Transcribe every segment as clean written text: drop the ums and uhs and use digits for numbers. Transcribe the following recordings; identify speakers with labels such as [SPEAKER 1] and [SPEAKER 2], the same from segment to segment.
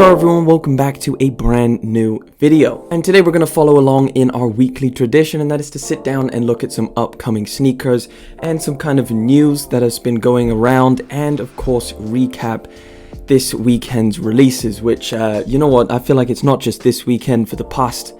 [SPEAKER 1] Hello everyone, welcome back to a brand new video. And today we're going to follow along in our weekly tradition, and that is to sit down and look at some upcoming sneakers and some kind of news that has been going around, and of course recap this weekend's releases, which you know what, I feel like it's not just this weekend. For the past,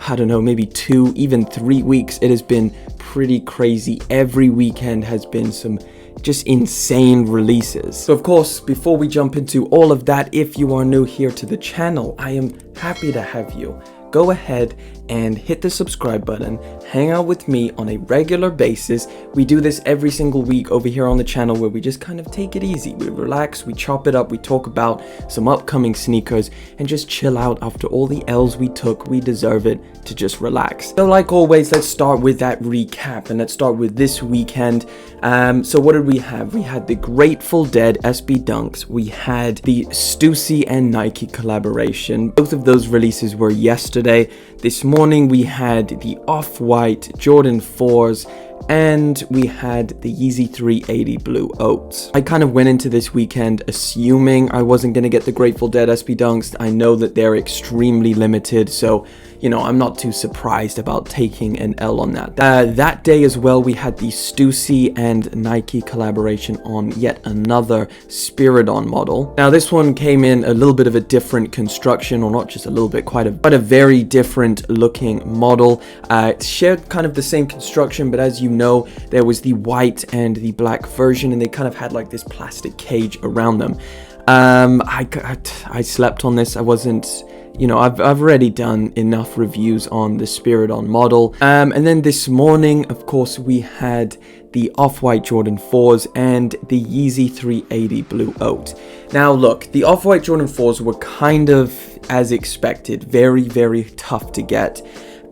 [SPEAKER 1] I don't know, maybe 2, even 3 weeks, it has been pretty crazy. Every weekend has been some just insane releases. So of course, before we jump into all of that, if you are new here to the channel, I am happy to have you. Go ahead and hit the subscribe button, hang out with me on a regular basis. We do this every single week over here on the channel, where we just kind of take it easy. We relax, we chop it up, we talk about some upcoming sneakers, and just chill out after all the L's we took. We deserve it to just relax. So like always, let's start with that recap, and let's start with this weekend. So what did we have? We had the Greatful Dead SB Dunks. We had the Stussy and Nike collaboration. Both of those releases were yesterday. This morning we had the Off-White Jordan 4s, and we had the Yeezy 380 Blue Oats. I kind of went into this weekend assuming I wasn't going to get the Grateful Dead SB Dunks. I know that they're extremely limited, so you know, I'm not too surprised about taking an L on that. That day as well, we had the Stussy and Nike collaboration on yet another Spirit-On model. Now this one came in a little bit of a different construction, or not just a little bit, quite a very different looking model. It shared kind of the same construction, but as you know, there was the white and the black version, and they kind of had like this plastic cage around them. I slept on this. I wasn't, you know, I've already done enough reviews on the Spirit-On model. And then this morning, of course, we had the Off-White Jordan 4s and the Yeezy 380 Blue Oat. Now look, the Off-White Jordan 4s were kind of as expected, very, very tough to get.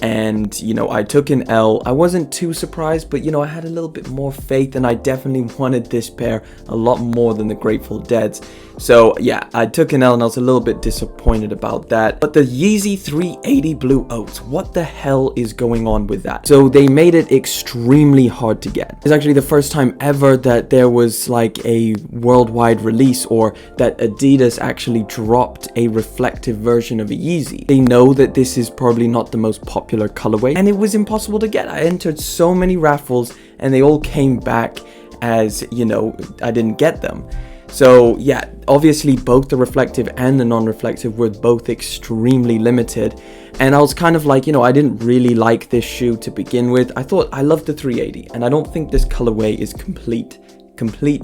[SPEAKER 1] And, you know, I took an L. I wasn't too surprised, but, you know, I had a little bit more faith, and I definitely wanted this pair a lot more than the Grateful Dead's. So, yeah, I took an L, and I was a little bit disappointed about that. But the Yeezy 380 Blue Oats, what the hell is going on with that? So, they made it extremely hard to get. It's actually the first time ever that there was, like, a worldwide release, or that Adidas actually dropped a reflective version of a Yeezy. They know that this is probably not the most popular colorway, and it was impossible to get. I entered so many raffles, and they all came back as, you know, I didn't get them. So yeah, obviously both the reflective and the non-reflective were both extremely limited, and I was kind of like, you know, I didn't really like this shoe to begin with. I thought I loved the 380, and I don't think this colorway is complete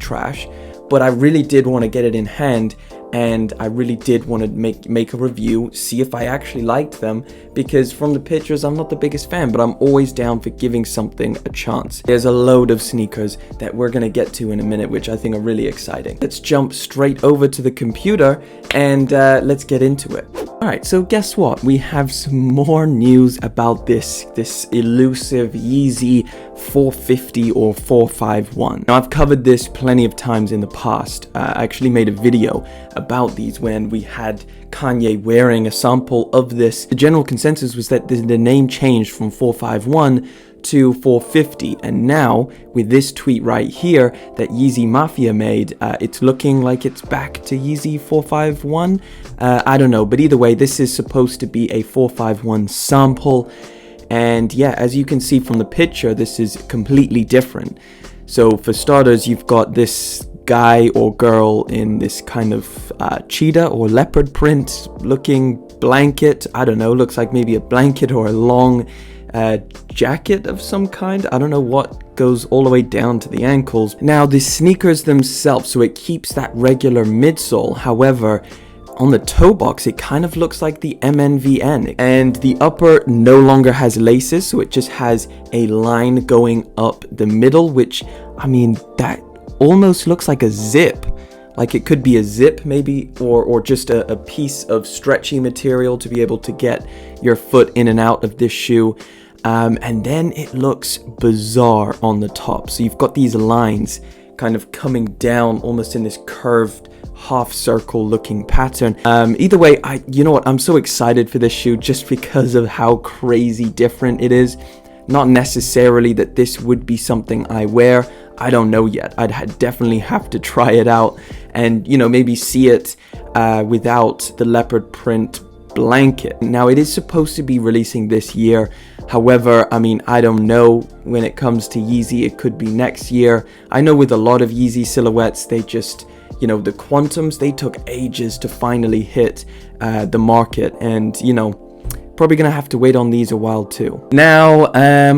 [SPEAKER 1] trash, but I really did want to get it in hand, and I really did want to make a review, see if I actually liked them, because from the pictures I'm not the biggest fan, but I'm always down for giving something a chance. There's a load of sneakers that we're gonna get to in a minute, which I think are really exciting. Let's jump straight over to the computer and let's get into it. Alright, so guess what? We have some more news about this elusive Yeezy 450 or 451. Now, I've covered this plenty of times in the past. I actually made a video about these when we had Kanye wearing a sample of this. The general consensus was that the name changed from 451 to 450, and now with this tweet right here that Yeezy Mafia made, it's looking like it's back to Yeezy 451. I don't know, but either way, this is supposed to be a 451 sample, and yeah, as you can see from the picture, this is completely different. So for starters, you've got this guy or girl in this kind of cheetah or leopard print looking blanket. I don't know, looks like maybe a blanket or a long jacket of some kind. I don't know what goes all the way down to the ankles. Now the sneakers themselves, so it keeps that regular midsole. However, on the toe box, it kind of looks like the MNVN, and the upper no longer has laces, so it just has a line going up the middle, which, I mean, that almost looks like a zip. Like it could be a zip maybe, or just a piece of stretchy material to be able to get your foot in and out of this shoe. And then it looks bizarre on the top. So you've got these lines kind of coming down almost in this curved half circle looking pattern. Either way, you know what, I'm so excited for this shoe just because of how crazy different it is. Not necessarily that this would be something I wear. I don't know yet. I'd definitely have to try it out and, you know, maybe see it without the leopard print blanket. Now, it is supposed to be releasing this year. However, I mean, I don't know. When it comes to Yeezy, it could be next year. I know with a lot of Yeezy silhouettes, they just, you know, the Quantums, they took ages to finally hit the market, and, you know, probably gonna have to wait on these a while too. Now,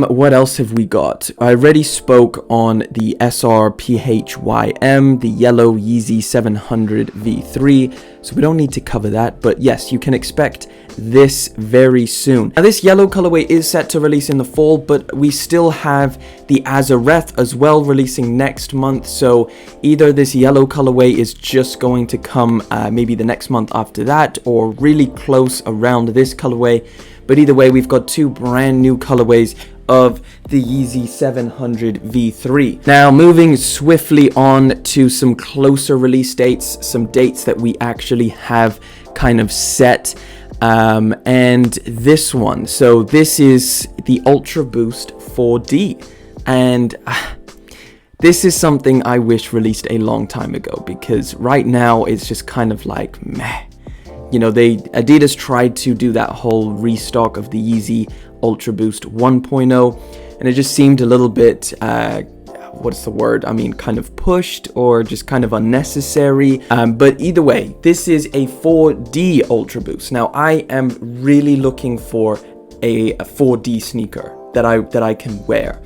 [SPEAKER 1] what else have we got? I already spoke on the SRPHYM, the yellow Yeezy 700 V3, so we don't need to cover that, but yes, you can expect this very soon. Now, this yellow colorway is set to release in the fall, but we still have the Azareth as well releasing next month, so either this yellow colorway is just going to come maybe the next month after that, or really close around this colorway. But either way, we've got two brand new colorways of the Yeezy 700 V3. Now, moving swiftly on to some closer release dates, some dates that we actually have kind of set. And this one, so this is the Ultra Boost 4D, and this is something I wish released a long time ago, because right now it's just kind of like meh. You know, Adidas tried to do that whole restock of the Yeezy Ultra Boost 1.0, and it just seemed a little bit what's the word? I mean, kind of pushed or just kind of unnecessary. But either way, this is a 4D Ultra Boost. Now, I am really looking for a 4D sneaker that I can wear.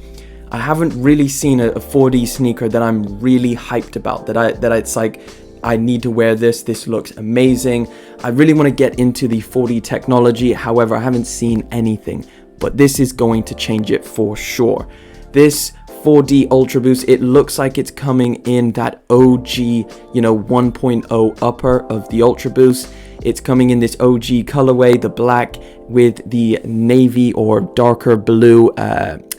[SPEAKER 1] I haven't really seen a 4D sneaker that I'm really hyped about. That it's like, I need to wear this. This looks amazing. I really want to get into the 4D technology. However, I haven't seen anything, but this is going to change it for sure. This 4D Ultra Boost, it looks like it's coming in that OG, you know, 1.0 upper of the Ultra Boost. It's coming in this OG colorway, the black with the navy or darker blue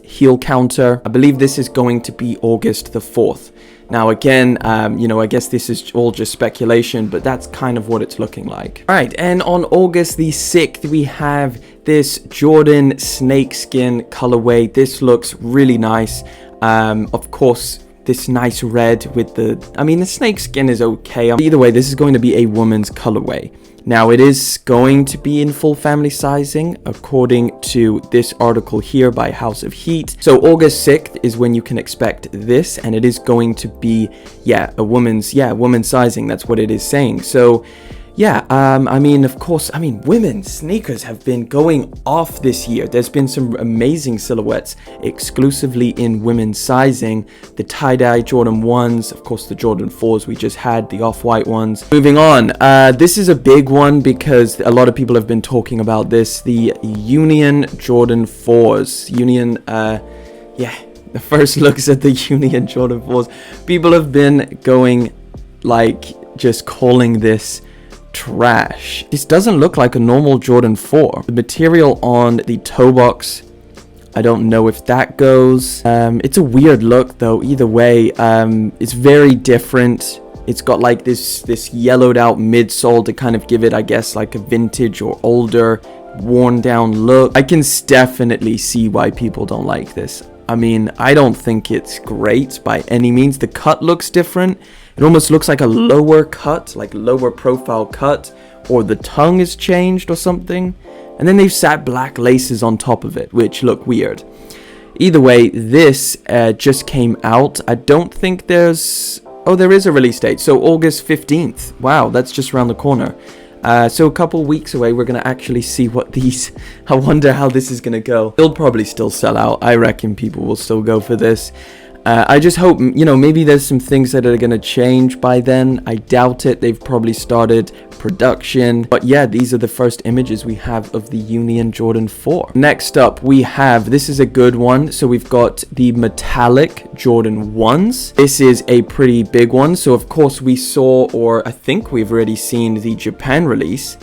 [SPEAKER 1] heel counter. I believe this is going to be August the 4th. Now, again, you know, I guess this is all just speculation, but that's kind of what it's looking like. All right, and on August the 6th, we have this Jordan Snakeskin colorway. This looks really nice. Of course, this nice red with the snakeskin is okay. Either way, this is going to be a woman's colorway. Now, it is going to be in full family sizing, according to this article here by House of Heat. So August 6th is when you can expect this, and it is going to be, a woman's sizing. That's what it is saying. So, of course, women's sneakers have been going off this year. There's been some amazing silhouettes exclusively in women's sizing. The tie-dye Jordan 1s, of course, the Jordan 4s we just had, the off-white ones. Moving on, this is a big one because a lot of people have been talking about this. The Union Jordan 4s. The first looks at the Union Jordan 4s. People have been going, just calling this trash. This doesn't look like a normal Jordan 4. The material on the toe box, I don't know if that goes. It's a weird look though. Either way, it's very different. It's got like this yellowed out midsole to kind of give it, I guess, like a vintage or older, worn down look. I can definitely see why people don't like this. I don't think it's great by any means. The cut looks different. It almost looks like a lower cut, like lower profile cut, or the tongue is changed or something. And then they've sat black laces on top of it, which look weird. Either way, this just came out. I don't think there is a release date. So August 15th. Wow, that's just around the corner. So a couple weeks away, we're going to actually see what these... I wonder how this is going to go. It'll probably still sell out. I reckon people will still go for this. I just hope, maybe there's some things that are going to change by then. I doubt it. They've probably started production. But yeah, these are the first images we have of the Union Jordan 4. Next up, we have, this is a good one. So we've got the metallic Jordan 1s. This is a pretty big one. So of course we saw, or I think we've already seen the Japan release.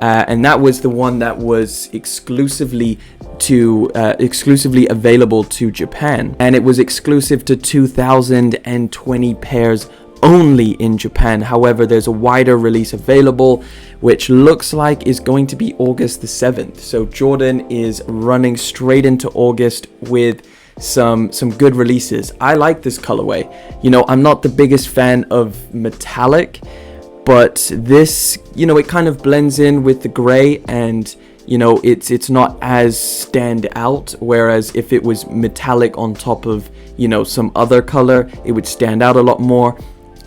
[SPEAKER 1] And that was the one that was exclusively available to Japan, and it was exclusive to 2,020 pairs only in Japan. However, there's a wider release available, which looks like is going to be August the 7th. So Jordan is running straight into August with some good releases. I like this colorway. You know, I'm not the biggest fan of metallic, but this, you know, it kind of blends in with the gray, and you know, it's not as stand out, whereas if it was metallic on top of, you know, some other color, it would stand out a lot more.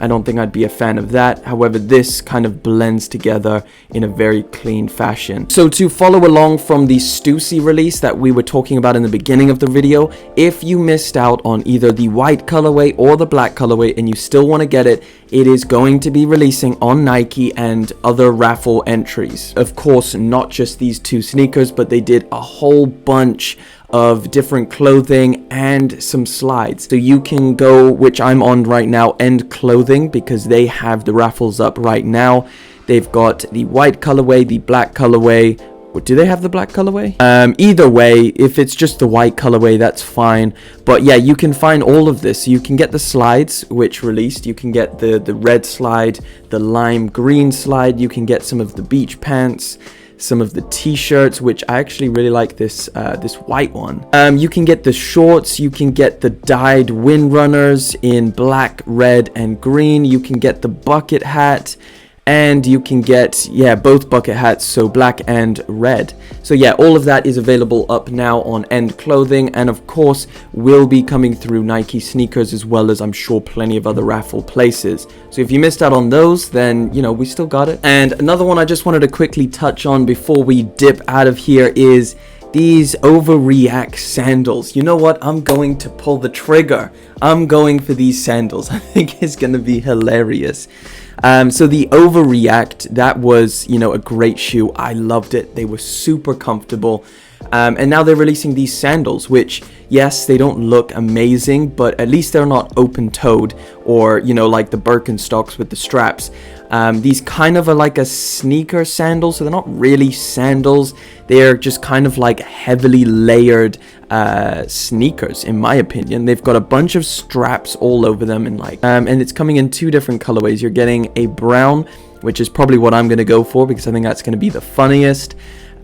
[SPEAKER 1] I don't think I'd be a fan of that. However, this kind of blends together in a very clean fashion. So to follow along from the Stussy release that we were talking about in the beginning of the video, if you missed out on either the white colorway or the black colorway and you still want to get it, it is going to be releasing on Nike and other raffle entries. Of course, not just these two sneakers, but they did a whole bunch of different clothing and some slides. So you can go, which I'm on right now, End Clothing, because they have the raffles up right now. They've got the white colorway, the black colorway. Do they have the black colorway? Either way, if it's just the white colorway, that's fine. But yeah, you can find all of this. You can get the slides, which released. You can get the red slide, the lime green slide. You can get some of the beach pants, some of the t-shirts, which I actually really like this this white one. You can get the shorts, you can get the dyed windrunners in black, red, and green. You can get the bucket hat, and you can get, yeah, both bucket hats, so black and red. So yeah, all of that is available up now on End Clothing, and of course will be coming through Nike sneakers, as well as I'm sure plenty of other raffle places. So if you missed out on those, then you know, we still got it. And another one I just wanted to quickly touch on before we dip out of here is these Overreact sandals. You know what? I'm going to pull the trigger. I'm going for these sandals. I think it's going to be hilarious. So the Overreact, that was, you know, a great shoe. I loved it. They were super comfortable. And now they're releasing these sandals, which, yes, they don't look amazing, but at least they're not open-toed or, you know, like the Birkenstocks with the straps. These kind of are like a sneaker sandal, so they're not really sandals. They're just kind of like heavily layered sneakers, in my opinion. They've got a bunch of straps all over them, and like, and it's coming in two different colorways. You're getting a brown, which is probably what I'm going to go for because I think that's going to be the funniest.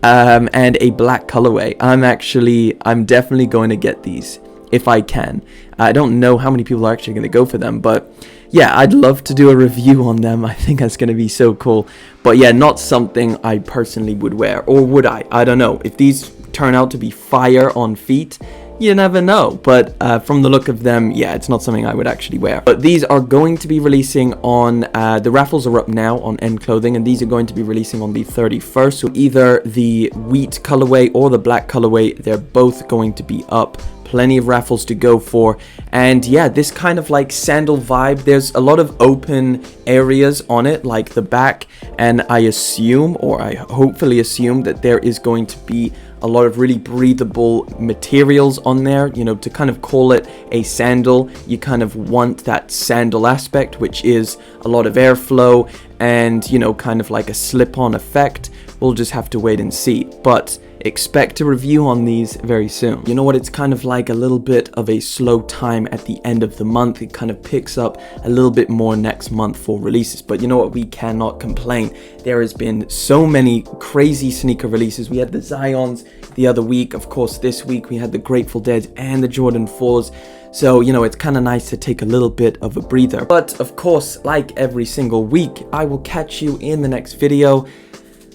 [SPEAKER 1] And a black colorway. I'm definitely going to get these if I can. I don't know how many people are actually going to go for them, but yeah, I'd love to do a review on them. I think that's going to be so cool. But yeah, not something I personally would wear, or would I? I don't know. If these turn out to be fire on feet, you never know. But from the look of them, yeah, it's not something I would actually wear. But these are going to be releasing on, the raffles are up now on End Clothing, and these are going to be releasing on the 31st. So either the wheat colorway or the black colorway, they're both going to be up. Plenty of raffles to go for. And yeah, this kind of like sandal vibe, there's a lot of open areas on it, like the back, and I assume, or I hopefully assume, that there is going to be a lot of really breathable materials on there. You know, to kind of call it a sandal, you kind of want that sandal aspect, which is a lot of airflow and, you know, kind of like a slip-on effect. We'll just have to wait and see, but expect a review on these very soon. You know what, it's kind of like a little bit of a slow time at the end of the month. It kind of picks up a little bit more next month for releases, but you know what, we cannot complain. There has been so many crazy sneaker releases. We had the Zions the other week. Of course, this week we had the Grateful Dead and the Jordan 4s. So, you know, it's kind of nice to take a little bit of a breather. But of course, like every single week, I will catch you in the next video.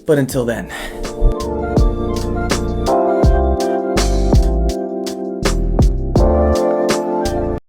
[SPEAKER 1] But until then...